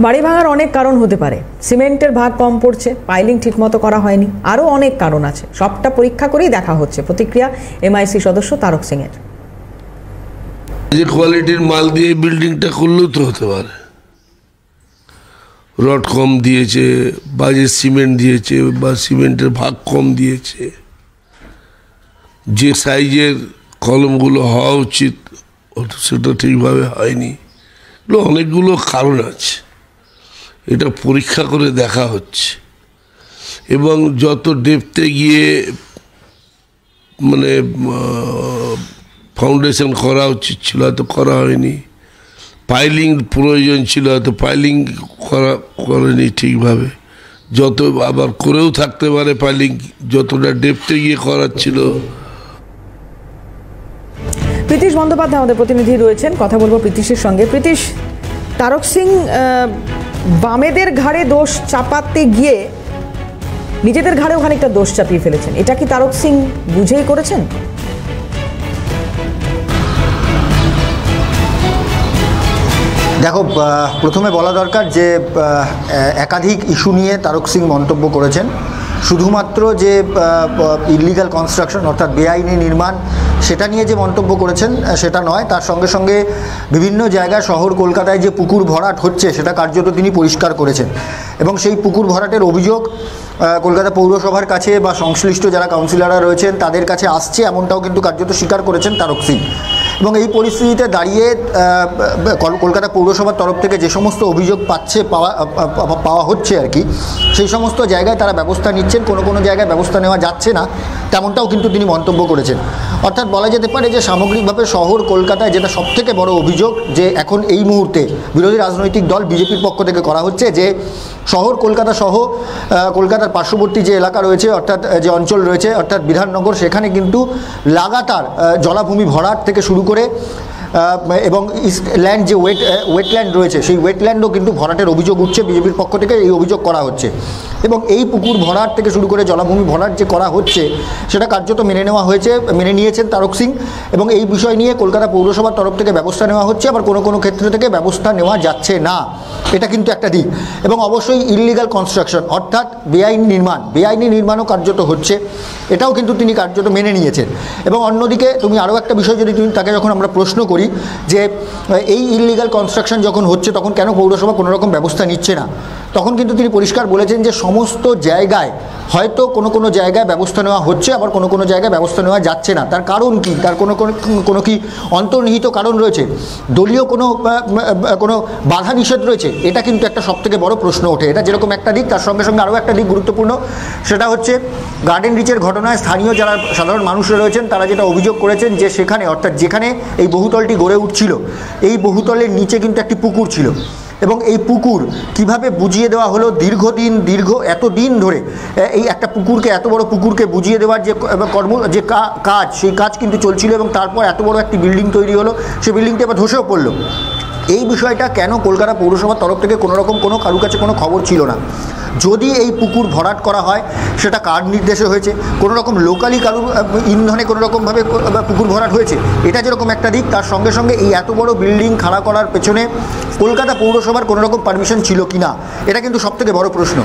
বাড়ি ভাঙার অনেক কারণ হতে পারে, সিমেন্টের ভাগ কম পড়ছে, পাইলিং ঠিকমতো করা হয়নি, আরও অনেক কারণ আছে, সবটা পরীক্ষা করেই দেখা হচ্ছে। প্রতিক্রিয়া এমআইসি সদস্য তারক সিং এর। যে কোয়ালিটির মাল দিয়ে বিল্ডিংটা করলেও তো হতে পারে, রড কম দিয়েছে বা যে সিমেন্ট দিয়েছে বা সিমেন্টের ভাগ কম দিয়েছে, যে সাইজের কলমগুলো হওয়া উচিত সেটা ঠিকভাবে হয়নি, অনেকগুলো কারণ আছে, এটা পরীক্ষা করে দেখা হচ্ছে। এবং যত ডেপথে গিয়ে মানে ফাউন্ডেশন করা উচিত ছিল হয়তো করা হয়নি, পাইলিং প্রয়োজন ছিল হয়তো পাইলিং করেনি ঠিকভাবে, যত আবার করেও থাকতে পারে পাইলিং যতটা ডেপথে গিয়ে করার ছিল। প্রীতিশ বন্দ্যোপাধ্যায় আমাদের প্রতিনিধি রয়েছেন, কথা বলবো প্রীতিশের সঙ্গে। প্রীতিশ, তারক সিং বামেদের ঘাড়ে দোষ চাপাতে গিয়ে নিজেদের ঘাড়েও খানিকটা দোষ চাপিয়ে ফেলেছেন, এটা কি তারক সিং বুঝেই করেছেন? দেখো, প্রথমে বলা দরকার যে একাধিক ইস্যু নিয়ে তারক সিং মন্তব্য করেছেন। শুধুমাত্র যে ইলিগাল কনস্ট্রাকশন অর্থাৎ বেআইনি নির্মাণ সেটা নিয়ে যে মন্তব্য করেছেন সেটা নয়, তার সঙ্গে সঙ্গে বিভিন্ন জায়গায় শহর কলকাতায় যে পুকুর ভরাট হচ্ছে সেটা কার্যত তিনি পরিষ্কার করেছেন এবং সেই পুকুর ভরাটের অভিযোগ কলকাতা পৌরসভার কাছে বা সংশ্লিষ্ট যারা কাউন্সিলররা রয়েছেন তাদের কাছে আসছে, এমনটাও কিন্তু কার্যত স্বীকার করেছেন তারক সিং। এবং এই পরিস্থিতিতে দাঁড়িয়ে কলকাতা পৌরসভার তরফ থেকে যে সমস্ত অভিযোগ পাওয়া হচ্ছে আর কি, সেই সমস্ত জায়গায় তারা ব্যবস্থা নিচ্ছেন, কোনো কোনো জায়গায় ব্যবস্থা নেওয়া যাচ্ছে না, তেমনটাও কিন্তু তিনি মন্তব্য করেছেন। অর্থাৎ বলা যেতে পারে যে সামগ্রিকভাবে শহর কলকাতায় যেটা সবথেকে বড় অভিযোগ যে এখন এই মুহূর্তে বিরোধী রাজনৈতিক দল বিজেপির পক্ষ থেকে করা হচ্ছে যে শহর কলকাতা সহ কলকাতার পার্শ্ববর্তী যে এলাকা রয়েছে অর্থাৎ যে অঞ্চল রয়েছে অর্থাৎ বিধাননগর, সেখানে কিন্তু লাগাতার জলাভূমি ভরাট থেকে শুরু করে এবং ল্যান্ড যে ওয়েটল্যান্ড রয়েছে সেই ওয়েটল্যান্ডও কিন্তু ভরাটের অভিযোগ উঠছে, বিজেপির পক্ষ থেকে এই অভিযোগ করা হচ্ছে। এবং এই পুকুর ভরাট থেকে শুরু করে জলাভূমি ভরাট যে করা হচ্ছে সেটা কার্যত মেনে নিয়েছেন তারক সিং এবং এই বিষয় নিয়ে কলকাতা পৌরসভার তরফ থেকে ব্যবস্থা নেওয়া হচ্ছে, আবার কোনো কোনো ক্ষেত্র থেকে ব্যবস্থা নেওয়া যাচ্ছে না, এটা কিন্তু একটা দিক। এবং অবশ্যই ইললিগাল কনস্ট্রাকশন অর্থাৎ বেআইনি নির্মাণও কার্যত হচ্ছে, এটাও কিন্তু তিনি কার্যত মেনে নিয়েছেন। এবং অন্যদিকে তুমি আরও একটা বিষয় যদি তাকে যখন আমরা প্রশ্ন করি যে এই ইললিগাল কনস্ট্রাকশন যখন হচ্ছে তখন কেন পৌরসভা কোনো রকম ব্যবস্থা নিচ্ছে না, তখন কিন্তু তিনি পরিষ্কার বলেছেন যে সমস্ত জায়গায় হয়তো কোনো জায়গায় ব্যবস্থা নেওয়া হচ্ছে, আবার কোনো জায়গায় ব্যবস্থা নেওয়া যাচ্ছে না। তার কারণ কি? তার কোনো কি অন্তর্নিহিত কারণ রয়েছে? দলীয় কোনো বাধা নিষেধ রয়েছে? এটা কিন্তু একটা সবথেকে বড় প্রশ্ন ওঠে। এটা যেরকম একটা দিক, তার সঙ্গে সঙ্গে আরও একটা দিক গুরুত্বপূর্ণ, সেটা হচ্ছে গার্ডেন রিচের ঘটনায় স্থানীয় যারা সাধারণ মানুষরা রয়েছেন তারা যেটা অভিযোগ করেছেন যে সেখানে অর্থাৎ যেখানে এই বহুতলটি গড়ে উঠছিল এই বহুতলের নিচে কিন্তু একটি পুকুর ছিল এবং এই পুকুর কিভাবে বুঝিয়ে দেওয়া হলো এতদিন ধরে এই একটা পুকুরকে, এত বড় পুকুরকে বুঝিয়ে দেওয়ার যে কাজ, সেই কাজ কিন্তু চলছিল এবং তারপর এত বড় একটি বিল্ডিং তৈরি হলো, সেই বিল্ডিংটা এবার ধসেও পড়লো। এই বিষয়টা কেন কলকাতা পৌরসভার তরফ থেকে কারুর কাছে কোনো খবর ছিল না? যদি এই পুকুর ভরাট করা হয় সেটা কার নির্দেশে হয়েছে? কোনো রকম লোকালি কারুর ইন্ধনে কোনো রকমভাবে পুকুর ভরাট হয়েছে? এটা যেরকম একটা দিক, তার সঙ্গে সঙ্গে এই এত বড় বিল্ডিং খাড়া করার পেছনে কলকাতা পৌরসভার কোনো রকম পারমিশন ছিল কি না, এটা কিন্তু সবথেকে বড় প্রশ্ন।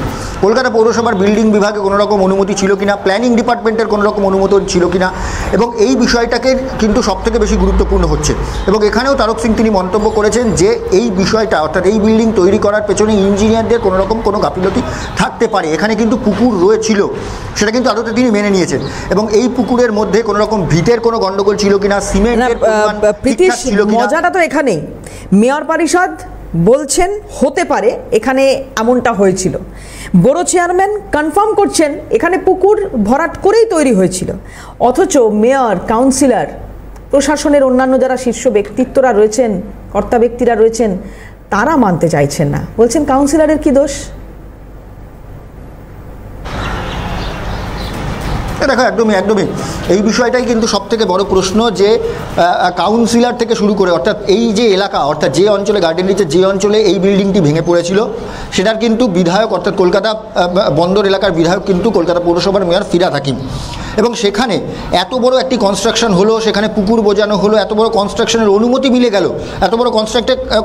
কলকাতা পৌরসভার বিল্ডিং বিভাগে কোনো রকম অনুমতি ছিল কিনা, প্ল্যানিং ডিপার্টমেন্টের কোনো রকম অনুমোদন ছিল কিনা, এবং এই বিষয়টাকে কিন্তু সবথেকে বেশি গুরুত্বপূর্ণ হচ্ছে। এবং এখানেও তারক সিং তিনি মন্তব্য করেছেন যে এই বিষয়টা অর্থাৎ এই বিল্ডিং তৈরি করার পেছনে ইঞ্জিনিয়ারদের কোনো রকম কোনো গাফিলতি থাকতে পারে, এখানে কিন্তু পুকুর রয়েছিল সেটা কিন্তু আদতে তিনি মেনে নিয়েছেন। এবং এই পুকুরের মধ্যে কোনো রকম ভিটের কোনো গন্ডগোল ছিল কিনা, সিমেন্টের ঠিকঠাক ছিল কিনা, মজাটা তো এখানেই মেয়র পরিষদ বলছেন হতে পারে এখানে এমনটা হয়েছিল, বড় চেয়ারম্যান কনফার্ম করছেন এখানে পুকুর ভরাট করেই তৈরি হয়েছিল, অথচ মেয়র, কাউন্সিলর, প্রশাসনের অন্যান্য যারা শীর্ষ ব্যক্তিত্বরা রয়েছেন, কর্তা ব্যক্তিরা রয়েছেন, তারা মানতে চাইছেন না, বলছেন কাউন্সিলরের কি দোষ? দেখো একদমই এই বিষয়টাই কিন্তু সবথেকে বড় প্রশ্ন, যে কাউন্সিলর থেকে শুরু করে অর্থাৎ এই যে এলাকা, অর্থাৎ যে অঞ্চলে গার্ডেন রিচের যে অঞ্চলে এই বিল্ডিংটি ভেঙে পড়েছিল সেটার কিন্তু বিধায়ক, অর্থাৎ কলকাতা বন্দর এলাকার বিধায়ক কিন্তু কলকাতা পৌরসভার মেয়র ফিরহাদ হাকিম। এবং সেখানে এত বড় একটি কনস্ট্রাকশন হলো, সেখানে পুকুর বোজানো হলো, এত বড় কনস্ট্রাকশনের অনুমতি মিলে গেল, এত বড়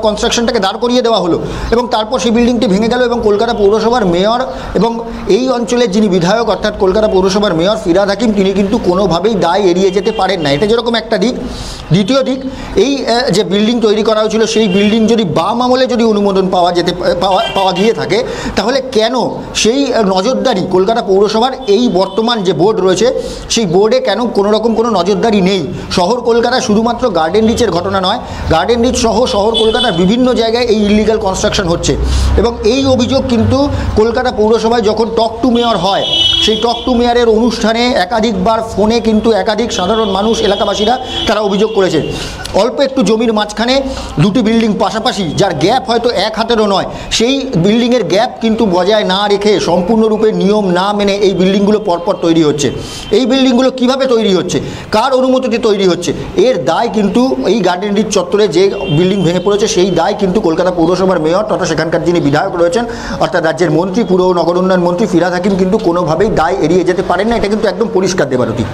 কনস্ট্রাকশনটাকে দাঁড় করিয়ে দেওয়া হলো, এবং তারপর সেই বিল্ডিংটি ভেঙে গেল এবং কলকাতা পৌরসভার মেয়র এবং এই অঞ্চলের যিনি বিধায়ক অর্থাৎ কলকাতা পৌরসভার মেয়র ফিরহাদ হাকিম তিনি কিন্তু কোনোভাবেই দায় এড়িয়ে যেতে পারেন না। এটা যেরকম একটা দিক। দ্বিতীয় দিক, এই যে বিল্ডিং তৈরি করা হয়েছিল সেই বিল্ডিং যদি বাম আমলে যদি অনুমোদন পাওয়া গিয়ে থাকে, তাহলে কেন সেই নজরদারি কলকাতা পৌরসভার এই বর্তমান যে বোর্ড রয়েছে সেই বোর্ডে কেন কোনো রকম কোনো নজরদারি নেই? শহর কলকাতা শুধুমাত্র গার্ডেন রিচের ঘটনা নয়, গার্ডেন রিচ সহ শহর কলকাতার বিভিন্ন জায়গায় এই ইলিগাল কনস্ট্রাকশন হচ্ছে। এবং এই অভিযোগ কিন্তু কলকাতা পৌরসভায় যখন টক টু মেয়র হয়, সেই টক টু মেয়রের অনুষ্ঠানে একাধিকবার ফোনে কিন্তু একাধিক সাধারণ মানুষ, এলাকাবাসীরা তারা অভিযোগ করেছে, অল্প একটু জমির মাঝখানে দুটি বিল্ডিং পাশাপাশি, যার গ্যাপ হয়তো এক হাতেরও নয়, সেই বিল্ডিংয়ের গ্যাপ কিন্তু বজায় না রেখে সম্পূর্ণরূপে নিয়ম না মেনে এই বিল্ডিংগুলো পরপর তৈরি হচ্ছে। এই বিল্ডিংগুলো কিভাবে তৈরি হচ্ছে, কার অনুমতিতে তৈরি হচ্ছে, এর দায় কিন্তু এই গার্ডেন রিচ চত্বরে যে বিল্ডিং ভেঙে পড়েছে সেই দায় কিন্তু কলকাতা পৌরসভার মেয়র তথা সেখানকার যিনি বিধায়ক রয়েছেন অর্থাৎ রাজ্যের মন্ত্রী, পুর ও নগর উন্নয়ন মন্ত্রী ফিরহাদ হাকিম কিন্তু কোনোভাবেই দায় এড়িয়ে যেতে পারেন না। এটা কিন্তু একদম পরিষ্কার দেবারতী।